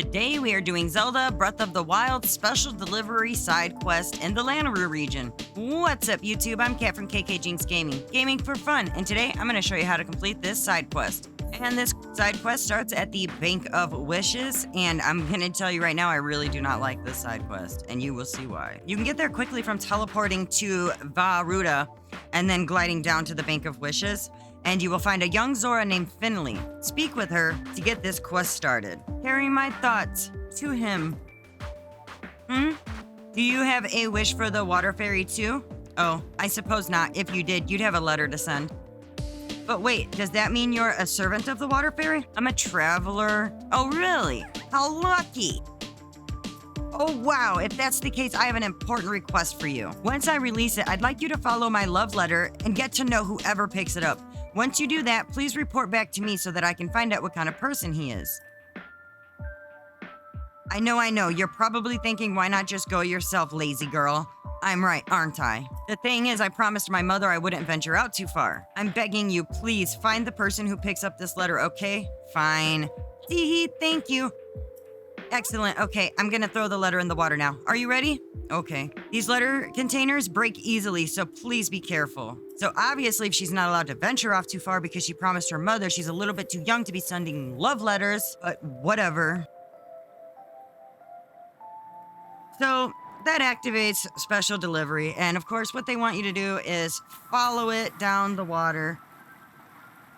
Today we are doing Zelda Breath of the Wild special delivery side quest in the Lanaroo region. What's up YouTube? I'm Kat from KKJinxx Gaming for fun, and today I'm going to show you how to complete this side quest. And this side quest starts at the Bank of Wishes, and I'm going to tell you right now, I really do not like this side quest, and you will see why. You can get there quickly from teleporting to Varuda and then gliding down to the Bank of Wishes, and you will find a young Zora named Finley. Speak with her to get this quest started. Carry my thoughts to him. Do you have a wish for the water fairy too? Oh, I suppose not. If you did, you'd have a letter to send. But wait, does that mean you're a servant of the water fairy? I'm a traveler. Oh, really? How lucky. Oh, wow. If that's the case, I have an important request for you. Once I release it, I'd like you to follow my love letter and get to know whoever picks it up. Once you do that, please report back to me so that I can find out what kind of person he is. I know. You're probably thinking, why not just go yourself, lazy girl? I'm right, aren't I? The thing is, I promised my mother I wouldn't venture out too far. I'm begging you, please find the person who picks up this letter, okay? Fine. Tee-hee, thank you. Excellent. Okay, I'm gonna throw the letter in the water now. Are you ready? Okay. These letter containers break easily, so please be careful. So obviously, if she's not allowed to venture off too far because she promised her mother she's a little bit too young to be sending love letters, but whatever. So that activates special delivery, and of course, what they want you to do is follow it down the water.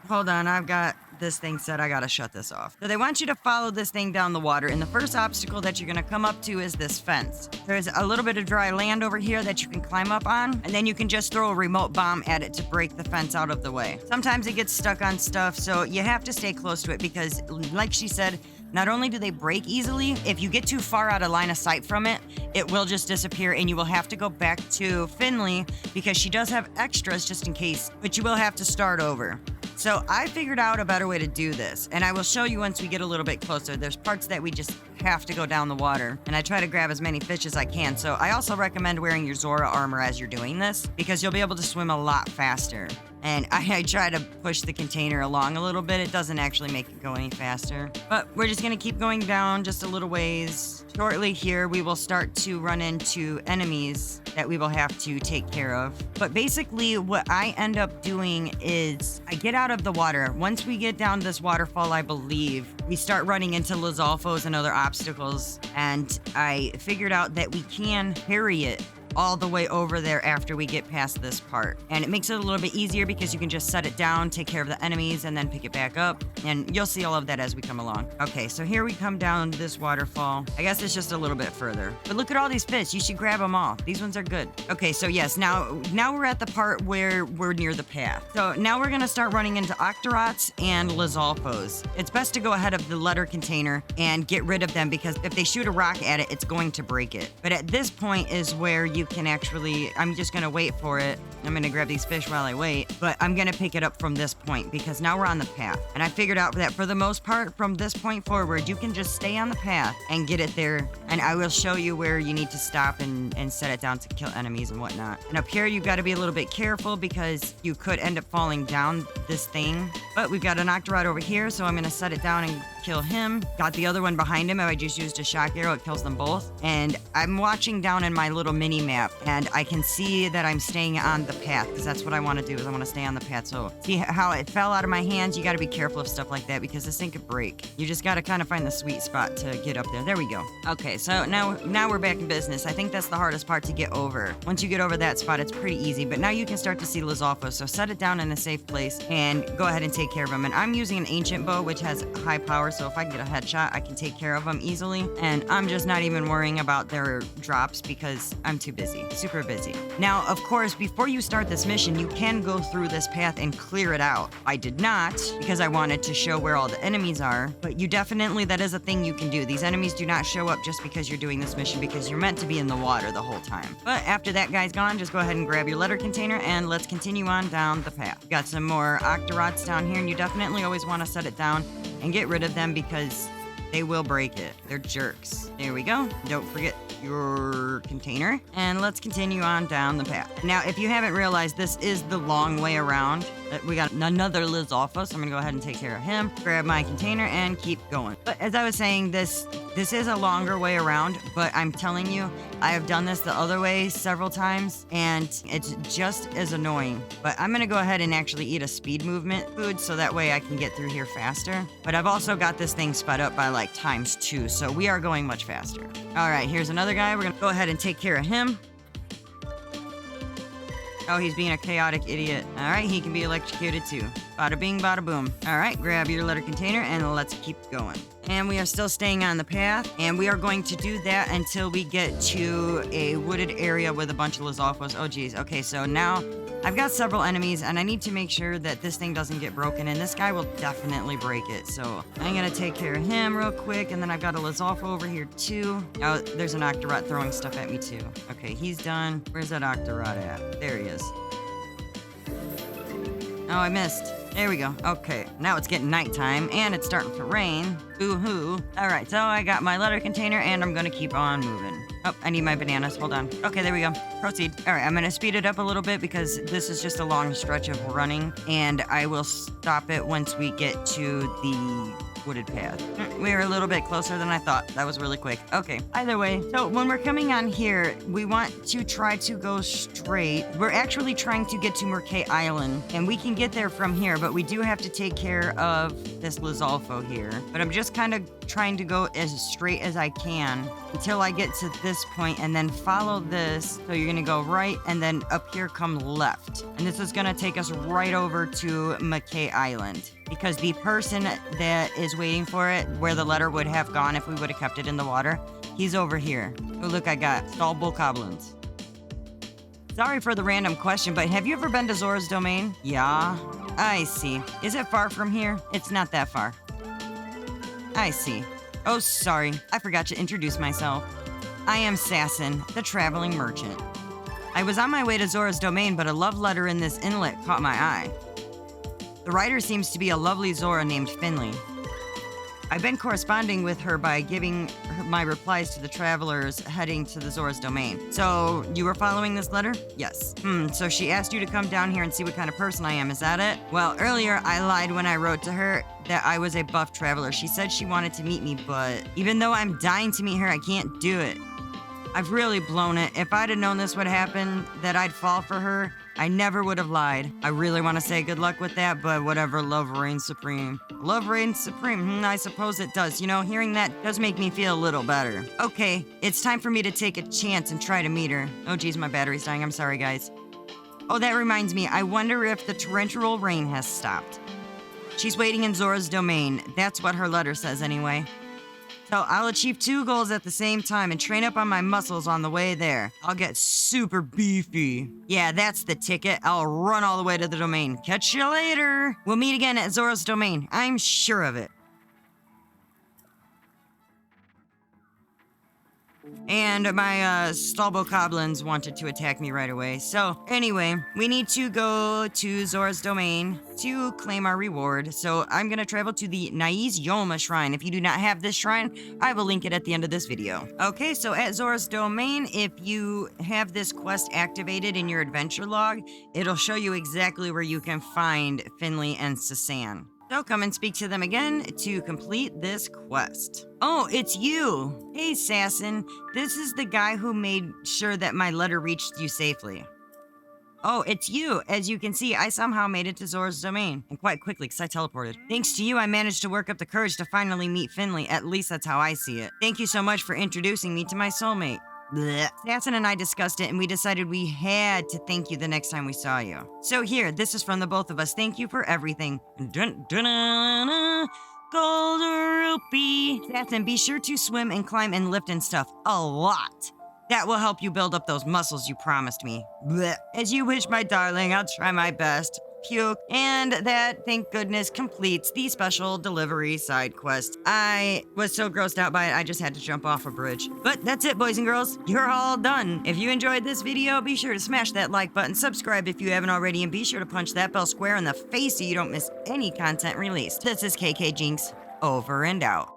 Hold on, I've got this thing set. I gotta shut this off. So they want you to follow this thing down the water, and the first obstacle that you're gonna come up to is this fence. There's a little bit of dry land over here that you can climb up on, and then you can just throw a remote bomb at it to break the fence out of the way. Sometimes it gets stuck on stuff, so you have to stay close to it because, like she said, not only do they break easily, if you get too far out of line of sight from it, it will just disappear and you will have to go back to Finley because she does have extras just in case, but you will have to start over. So I figured out a better way to do this, and I will show you once we get a little bit closer. There's parts that we just have to go down the water, and I try to grab as many fish as I can. So I also recommend wearing your Zora armor as you're doing this because you'll be able to swim a lot faster. And I try to push the container along a little bit. It doesn't actually make it go any faster. But we're just gonna keep going down just a little ways. Shortly here, we will start to run into enemies that we will have to take care of. But basically, what I end up doing is I get out of the water. Once we get down this waterfall, I believe, we start running into Lizalfos and other obstacles. And I figured out that we can parry it all the way over there after we get past this part. And it makes it a little bit easier because you can just set it down, take care of the enemies, and then pick it back up. And you'll see all of that as we come along. Okay, so here we come down this waterfall. I guess it's just a little bit further. But look at all these fish. You should grab them all. These ones are good. Okay, so yes, now we're at the part where we're near the path. So now we're gonna start running into Octorots and Lizalfos. It's best to go ahead of the letter container and get rid of them because if they shoot a rock at it, it's going to break it. But at this point is where you can actually, I'm just gonna wait for it. I'm gonna grab these fish while I wait, but I'm gonna pick it up from this point because now we're on the path. And I figured out that for the most part, from this point forward, you can just stay on the path and get it there. And I will show you where you need to stop and set it down to kill enemies and whatnot. And up here, you've got to be a little bit careful because you could end up falling down this thing. But we've got an Octorot over here, so I'm gonna set it down and kill him. Got the other one behind him. I just used a shock arrow. It kills them both. And I'm watching down in my little mini map, and I can see that I'm staying on the path because that's what I want to do is I want to stay on the path. So see how it fell out of my hands? You got to be careful of stuff like that because this thing could break. You just got to kind of find the sweet spot to get up there. There we go. Okay, so now we're back in business. I think that's the hardest part to get over. Once you get over that spot, it's pretty easy. But now you can start to see Lizalfos. So set it down in a safe place and go ahead and take care of him. And I'm using an ancient bow, which has high power. So if I can get a headshot, I can take care of them easily. And I'm just not even worrying about their drops because I'm too busy, super busy. Now, of course, before you start this mission, you can go through this path and clear it out. I did not because I wanted to show where all the enemies are, but you definitely, that is a thing you can do. These enemies do not show up just because you're doing this mission because you're meant to be in the water the whole time. But after that guy's gone, just go ahead and grab your letter container and let's continue on down the path. Got some more Octorots down here, and you definitely always want to set it down and get rid of them because they will break it. They're jerks. There we go. Don't forget your container. And let's continue on down the path. Now, if you haven't realized, this is the long way around. We got another Lizalfos, so I'm gonna go ahead and take care of him, grab my container, and keep going. But as I was saying, this This is a longer way around, but I'm telling you, I have done this the other way several times, and it's just as annoying. But I'm gonna go ahead and actually eat a speed movement food so that way I can get through here faster. But I've also got this thing sped up by like ×2, so we are going much faster. All right, here's another guy. We're gonna go ahead and take care of him. Oh, he's being a chaotic idiot. All right, he can be electrocuted too. Bada bing, bada boom. All right, grab your letter container and let's keep going. And we are still staying on the path, and we are going to do that until we get to a wooded area with a bunch of Lizalfos. Oh, geez. Okay, so now I've got several enemies, and I need to make sure that this thing doesn't get broken, and this guy will definitely break it. So I'm going to take care of him real quick, and then I've got a Lizalfo over here, too. Oh, there's an Octorot throwing stuff at me, too. Okay, he's done. Where's that Octorot at? There he is. Oh, I missed. There we go. Okay, now it's getting nighttime, and it's starting to rain. Boo-hoo. All right, so I got my letter container, and I'm going to keep on moving. Oh, I need my bananas. Hold on. Okay, there we go. Proceed. All right, I'm going to speed it up a little bit because this is just a long stretch of running, and I will stop it once we get to the wooded path. We were a little bit closer than I thought. That was really quick. Okay, either way, so when we're coming on here, we want to try to go straight. We're actually trying to get to Merkay Island, and we can get there from here, but we do have to take care of this Lizalfo here. But I'm just kind of trying to go as straight as I can until I get to this point, and then follow this. So you're gonna go right, and then up here come left. And this is gonna take us right over to Merkay Island, because the person that is waiting for it, where the letter would have gone if we would have kept it in the water, he's over here. Oh, look, I got Stallbokoblins. Sorry for the random question, but have you ever been to Zora's domain? Yeah, I see. Is it far from here? It's not that far. I see. Oh, sorry. I forgot to introduce myself. I am Sassin, the traveling merchant. I was on my way to Zora's domain, but a love letter in this inlet caught my eye. The writer seems to be a lovely Zora named Finley. I've been corresponding with her by giving her my replies to the travelers heading to the Zora's domain. So, you were following this letter? Yes. So she asked you to come down here and see what kind of person I am, is that it? Well, earlier I lied when I wrote to her that I was a buff traveler. She said she wanted to meet me, but even though I'm dying to meet her, I can't do it. I've really blown it. If I'd have known this would happen, that I'd fall for her, I never would have lied. I really want to say good luck with that, but whatever, love reigns supreme. Love reigns supreme, I suppose it does. You know, hearing that does make me feel a little better. Okay, it's time for me to take a chance and try to meet her. Oh geez, my battery's dying, I'm sorry guys. Oh, that reminds me, I wonder if the torrential rain has stopped. She's waiting in Zora's domain. That's what her letter says anyway. So I'll achieve 2 goals at the same time and train up on my muscles on the way there. I'll get super beefy. Yeah, that's the ticket. I'll run all the way to the domain. Catch you later. We'll meet again at Zora's domain. I'm sure of it. And my Stallbokoblins wanted to attack me right away. So anyway, we need to go to Zora's domain to claim our reward. So I'm going to travel to the Nai's Yohma shrine. If you do not have this shrine, I will link it at the end of this video. Okay, so at Zora's domain, if you have this quest activated in your adventure log, it'll show you exactly where you can find Finley and Sasan. So come and speak to them again to complete this quest. Oh, it's you! Hey, Sassin. This is the guy who made sure that my letter reached you safely. Oh, it's you. As you can see, I somehow made it to Zora's domain. And quite quickly, because I teleported. Thanks to you, I managed to work up the courage to finally meet Finley. At least that's how I see it. Thank you so much for introducing me to my soulmate. Blech. Sassin and I discussed it, and we decided we had to thank you the next time we saw you. So here, this is from the both of us. Thank you for everything. Dun, dun, dun, dun. Gold rupee. Sassin, be sure to swim and climb and lift and stuff a lot. That will help you build up those muscles you promised me. Blech. As you wish, my darling, I'll try my best. Puke. And that, thank goodness, completes the special delivery side quest. I was so grossed out by it, I just had to jump off a bridge. But that's it, boys and girls. You're all done. If you enjoyed this video, be sure to smash that like button, subscribe if you haven't already, and be sure to punch that bell square in the face so you don't miss any content released. This is KKJinxx, over and out.